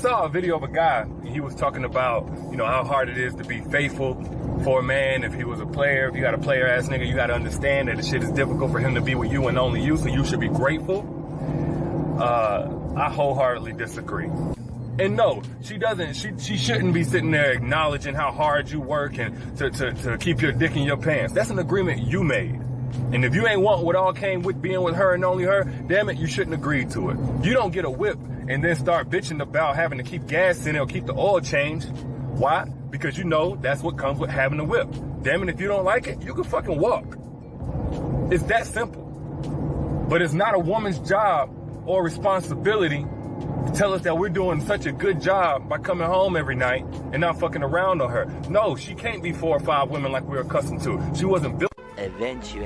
Saw a video of a guy, and he was talking about, how hard it is to be faithful for a man. If he was a player, if you got a player ass nigga, you got to understand that the shit is difficult for him to be with you and only you, so you should be grateful. I wholeheartedly disagree. And no, she shouldn't be sitting there acknowledging how hard you work and to keep your dick in your pants. That's an agreement you made. And if you ain't want what all came with being with her and only her, damn it, you shouldn't agree to it. You don't get a whip and then start bitching about having to keep gas in it or keep the oil changed. Why? Because that's what comes with having a whip. Damn it, if you don't like it, you can fucking walk. It's that simple. But it's not a woman's job or responsibility to tell us that we're doing such a good job by coming home every night and not fucking around on her. No, she can't be 4 or 5 women like we're accustomed to. She wasn't built. Eventually,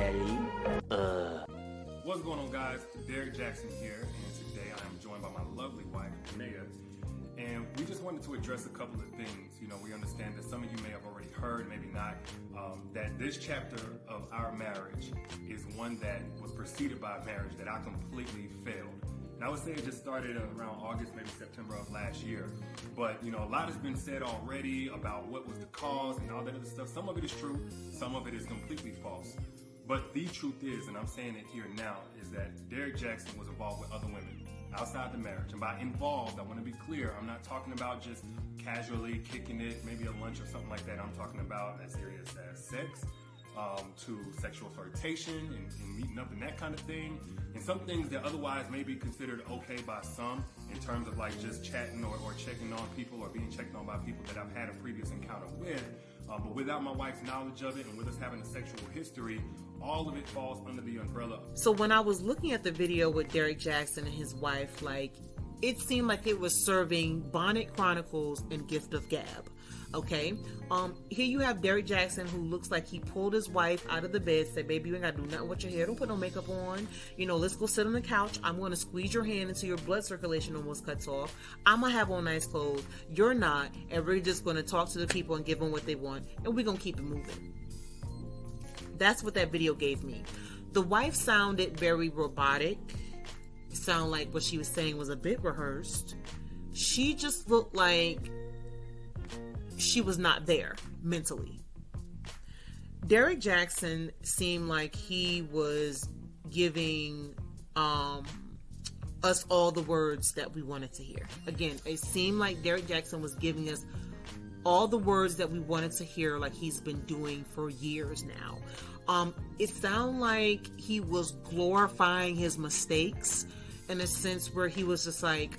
What's going on, guys? Derrick Jaxn here, and today I am joined by my lovely wife, Bonnet, and we just wanted to address a couple of things. We understand that some of you may have already heard, maybe not, that this chapter of our marriage is one that was preceded by a marriage that I completely failed. And I would say it just started around August, maybe September of last year. But, a lot has been said already about what was the cause and all that other stuff. Some of it is true, some of it is completely false. But the truth is, and I'm saying it here now, is that Derrick Jaxn was involved with other women outside the marriage. And by involved, I want to be clear, I'm not talking about just casually kicking it, maybe a lunch or something like that. I'm talking about as serious as sex, to sexual flirtation and meeting up and that kind of thing. And some things that otherwise may be considered okay by some in terms of like just chatting or checking on people or being checked on by people that I've had a previous encounter with. But without my wife's knowledge of it and with us having a sexual history, all of it falls under the umbrella. So when I was looking at the video with Derrick Jaxn and his wife, it seemed like it was serving Bonnet, Chronicles, and Gift of Gab. Okay, here you have Derrick Jaxn, who looks like he pulled his wife out of the bed, said, baby, you ain't gotta do nothing with your hair, don't put no makeup on, let's go sit on the couch, I'm gonna squeeze your hand until your blood circulation almost cuts off, I'm gonna have on nice clothes, you're not, and we're just gonna talk to the people and give them what they want, and we're gonna keep it moving. That's what that video gave me. The wife sounded very robotic. It sounded like what she was saying was a bit rehearsed. She just looked like she was not there mentally. Derrick Jaxn seemed like he was giving us all the words that we wanted to hear. Again, it seemed like Derrick Jaxn was giving us all the words that we wanted to hear, like he's been doing for years now. It sounded like he was glorifying his mistakes in a sense where he was just like,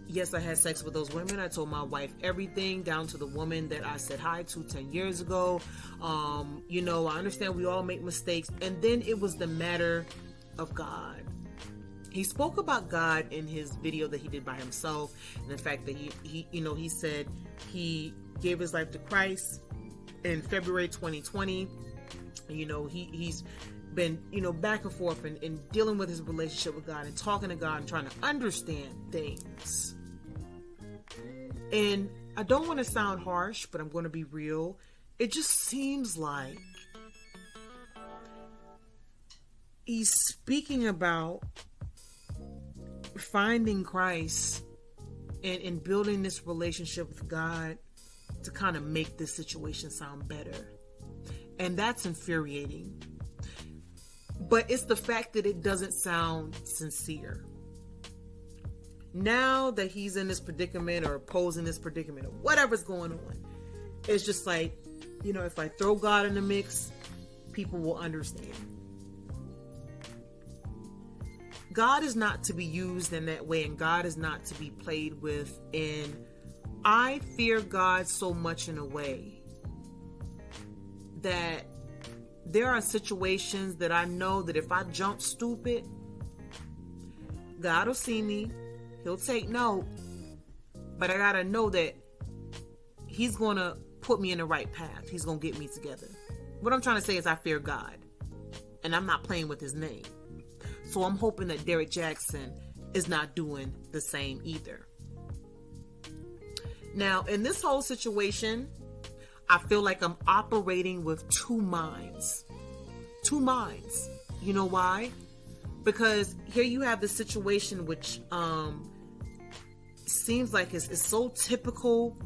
yes, I had sex with those women. I told my wife everything, down to the woman that I said hi to 10 years ago. I understand we all make mistakes. And then it was the matter of God. He spoke about God in his video that he did by himself, and the fact that he said he gave his life to Christ in February 2020. He's been, back and forth and dealing with his relationship with God and talking to God and trying to understand things. And I don't want to sound harsh, but I'm going to be real. It just seems like he's speaking about finding Christ and building this relationship with God to kind of make this situation sound better. And that's infuriating. But it's the fact that it doesn't sound sincere. Now that he's in this predicament or posing this predicament or whatever's going on, it's just like, if I throw God in the mix, people will understand. God is not to be used in that way, and God is not to be played with. And I fear God so much in a way that there are situations that I know that if I jump stupid, God will see me. He'll take note. But I gotta know that he's gonna put me in the right path. He's gonna get me together. What I'm trying to say is I fear God. And I'm not playing with his name. So I'm hoping that Derrick Jaxn is not doing the same either. Now, in this whole situation, I feel like I'm operating with two minds. Two minds. You know why? Because here you have the situation which seems like it's so typical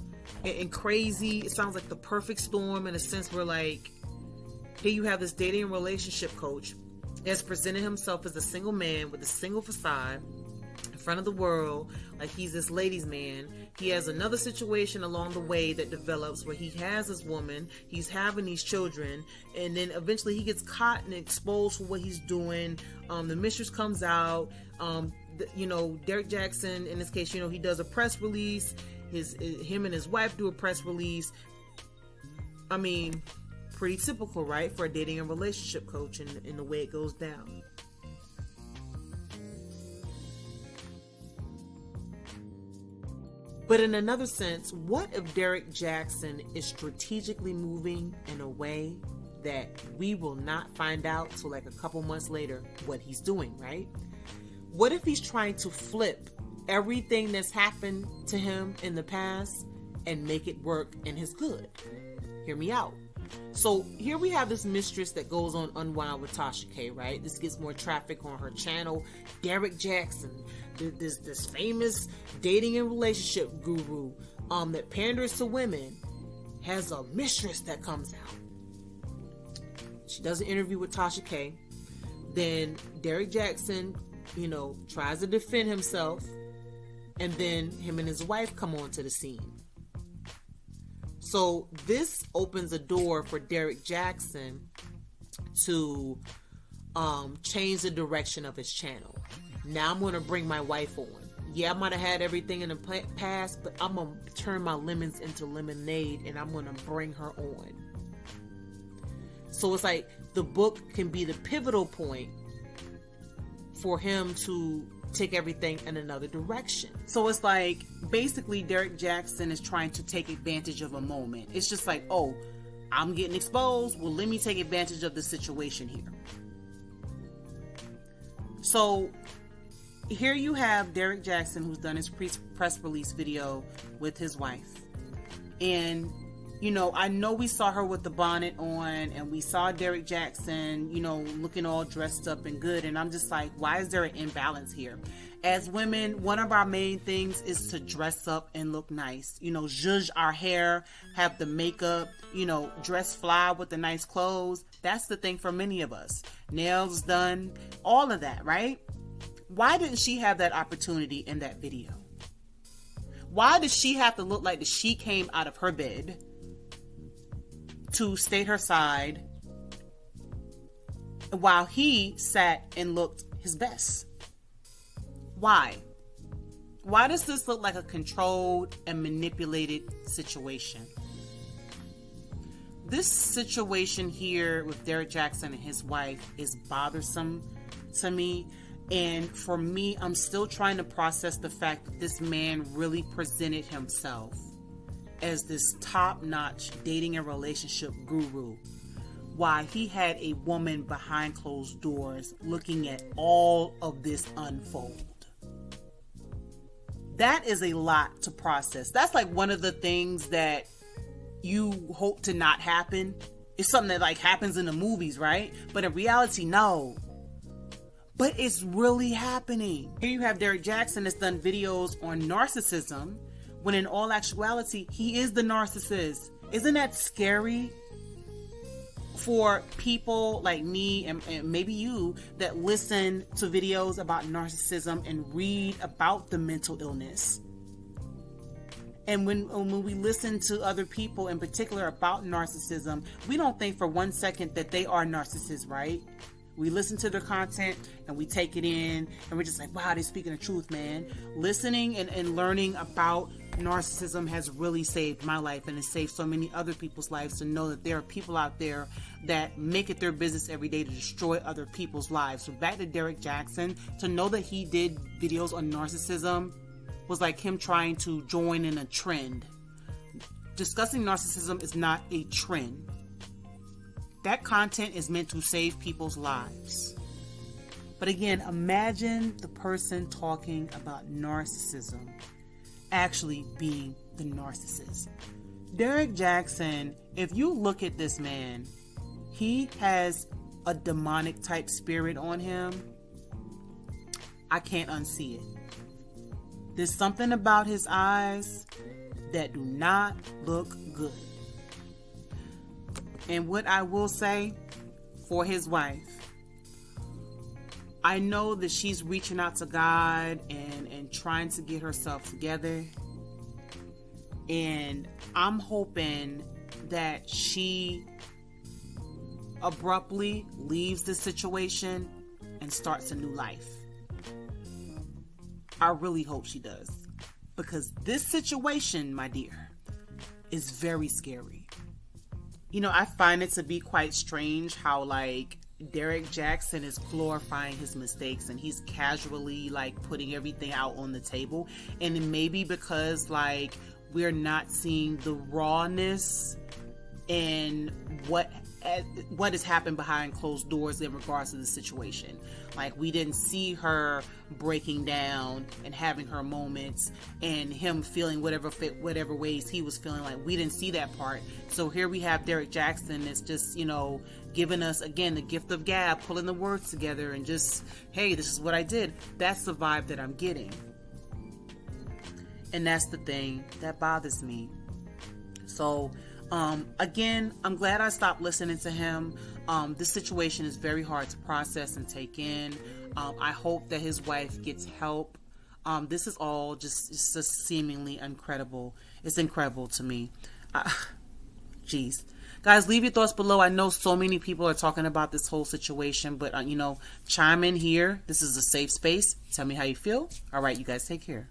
and crazy. It sounds like the perfect storm in a sense where, like, here you have this dating and relationship coach that's presented himself as a single man with a single facade in front of the world, like he's this ladies' man. He has another situation along the way that develops where he has this woman, he's having these children, and then eventually he gets caught and exposed for what he's doing. The mistress comes out. Derrick Jaxn, in this case, he does a press release. Him and his wife do a press release. I mean, pretty typical, right, for a dating and relationship coach in the way it goes down. But in another sense, what if Derrick Jaxn is strategically moving in a way that we will not find out till like a couple months later what he's doing, right? What if he's trying to flip everything that's happened to him in the past and make it work in his good? Hear me out. So here we have this mistress that goes on Unwild with Tasha K, right? This gets more traffic on her channel. Derrick Jaxn, this famous dating and relationship guru that panders to women, has a mistress that comes out. She does an interview with Tasha K. Then Derrick Jaxn, tries to defend himself. And then him and his wife come onto the scene. So this opens a door for Derrick Jaxn to change the direction of his channel. Now I'm going to bring my wife on. Yeah, I might have had everything in the past, but I'm going to turn my lemons into lemonade and I'm going to bring her on. So it's like the book can be the pivotal point for him to take everything in another direction. So it's like basically Derrick Jaxn is trying to take advantage of a moment. It's just like, oh, I'm getting exposed. Well, let me take advantage of the situation here. So here you have Derrick Jaxn, who's done his press release video with his wife. And I know we saw her with the bonnet on, and we saw Derrick Jaxn, looking all dressed up and good. And I'm just like, why is there an imbalance here? As women, one of our main things is to dress up and look nice. Zhuzh our hair, have the makeup, dress fly with the nice clothes. That's the thing for many of us. Nails done, all of that, right? Why didn't she have that opportunity in that video? Why does she have to look like she came out of her bed to state her side while he sat and looked his best? Why? Why does this look like a controlled and manipulated situation? This situation here with Derrick Jaxn and his wife is bothersome to me. And for me, I'm still trying to process the fact that this man really presented himself as this top-notch dating and relationship guru, while he had a woman behind closed doors looking at all of this unfold. That is a lot to process. That's like one of the things that you hope to not happen. It's something that like happens in the movies, right? But in reality, no. But it's really happening. Here you have Derrick Jaxn that's done videos on narcissism, when in all actuality, he is the narcissist. Isn't that scary for people like me and maybe you that listen to videos about narcissism and read about the mental illness? And when we listen to other people in particular about narcissism, we don't think for 1 second that they are narcissists, right? We listen to their content and we take it in and we're just like, wow, they're speaking the truth, man. Listening and learning about narcissism has really saved my life, and it saved so many other people's lives, to know that there are people out there that make it their business every day to destroy other people's lives. So back to Derrick Jaxn, to know that he did videos on narcissism was like him trying to join in a trend. Discussing narcissism is not a trend. That content is meant to save people's lives. But again, imagine the person talking about narcissism actually being the narcissist. Derrick Jaxn, if you look at this man, he has a demonic type spirit on him. I can't unsee it. There's something about his eyes that do not look good. And what I will say for his wife, I know that she's reaching out to God and trying to get herself together. And I'm hoping that she abruptly leaves the situation and starts a new life. I really hope she does. Because this situation, my dear, is very scary. You know, I find it to be quite strange how, like, Derrick Jaxn is glorifying his mistakes and he's casually, like, putting everything out on the table. And it may be because, like, we're not seeing the rawness and what has happened behind closed doors in regards to the situation. Like, we didn't see her breaking down and having her moments and him feeling whatever ways he was feeling. Like, we didn't see that part. So here we have Derrick Jaxn that's just, you know, giving us, again, the gift of gab, pulling the words together and just, hey, this is what I did. That's the vibe that I'm getting. And that's the thing that bothers me. So, again, I'm glad I stopped listening to him. This situation is very hard to process and take in. I hope that his wife gets help. This is all just seemingly incredible. It's incredible to me. Jeez. Guys, leave your thoughts below. I know so many people are talking about this whole situation, but, you know, chime in here. This is a safe space. Tell me how you feel. All right, you guys take care.